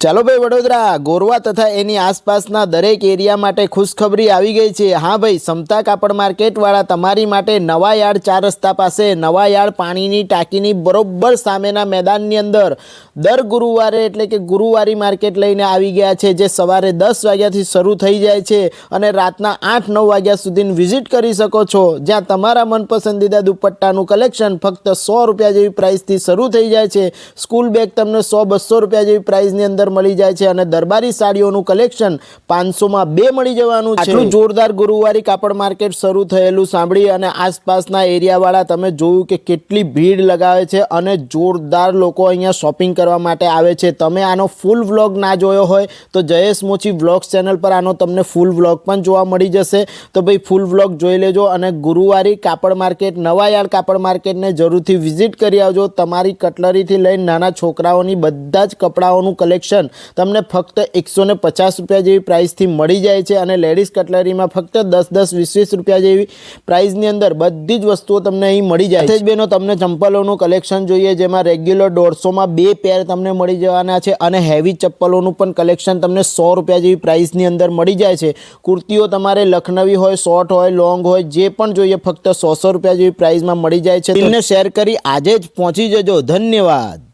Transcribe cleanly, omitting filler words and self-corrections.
ચાલો ભાઈ વડોદરા ગોરવા તથા એની આસપાસના દરેક એરિયા માટે ખુશખબરી આવી ગઈ છે। હા ભાઈ, સમતા કાપડ માર્કેટવાળા તમારી માટે નવા યાર્ડ 4 રસ્તા પાસે નવા યાર્ડ પાણીની ટાંકીની બરોબર સામેના મેદાનની અંદર દર ગુરુવારે એટલે કે ગુરુવારી માર્કેટ લઈને આવી ગયા છે, જે સવારે 10 વાગ્યાથી શરૂ થઈ જાય છે અને રાતના 8-9 વાગ્યા સુધી વિઝિટ કરી શકો છો, જ્યાં તમારા મનપસંદીદા દુપટ્ટાનું કલેક્શન ફક્ત 100 રૂપિયા જેવી પ્રાઇસથી શરૂ થઈ જાય છે। સ્કૂલ બેગ તમને 100-200 રૂપિયા જેવી પ્રાઇસની અંદર મળી જાય છે અને દરબારી સાડીઓનું કલેક્શન 500 માં 2 મળી જવાનું છે। આટલું જોરદાર ગુરુવારી કાપડ માર્કેટ શરૂ થયેલું સાંભળી અને આસપાસના એરિયાવાળા તમે જોયું કે કેટલી ભીડ લગાવે છે અને જોરદાર લોકો અહીંયા શોપિંગ કરવા માટે આવે છે। તમે આનો ફૂલ વ્લોગ ના જોયો હોય તો જયેશ મોચી વ્લોગ્સ ચેનલ પર આનો તમને ફૂલ વ્લોગ પણ જોવા મળી જશે। તો ભાઈ ફૂલ વ્લોગ જોઈ લેજો અને ગુરુવારી કાપડ માર્કેટ નવા યાર્ડ કાપડ માર્કેટને જરૂરથી વિઝિટ કરી આવજો। તમારી કટલરીથી લઈને નાના છોકરાઓની બધા જ કપડાઓનું કલેક્શન તમને ફક્ત 150 રૂપિયા જેવી પ્રાઇસથી મળી જાય છે અને લેડીઝ કટલરીમાં ફક્ત 10-20 રૂપિયા જેવી પ્રાઇસની અંદર બધી જ વસ્તુઓ તમને અહીં મળી જાય છે। બેનો તમને ચંપલોનું કલેક્શન જોઈએ, જેમાં રેગ્યુલર 150 માં 2 પેર તમને મળી જવાના છે અને હેવી ચપ્પલોનું પણ કલેક્શન તમને 100 રૂપિયા જેવી પ્રાઇસની અંદર મળી જાય છે। કુર્તીઓ તમારે લખનવી હોય, શોર્ટ હોય, લોંગ હોય, જે પણ જોઈએ ફક્ત 100 રૂપિયા જેવી પ્રાઇસમાં મળી જાય છે। દિલને શેર કરી આજે જ પહોંચી જજો। ધન્યવાદ।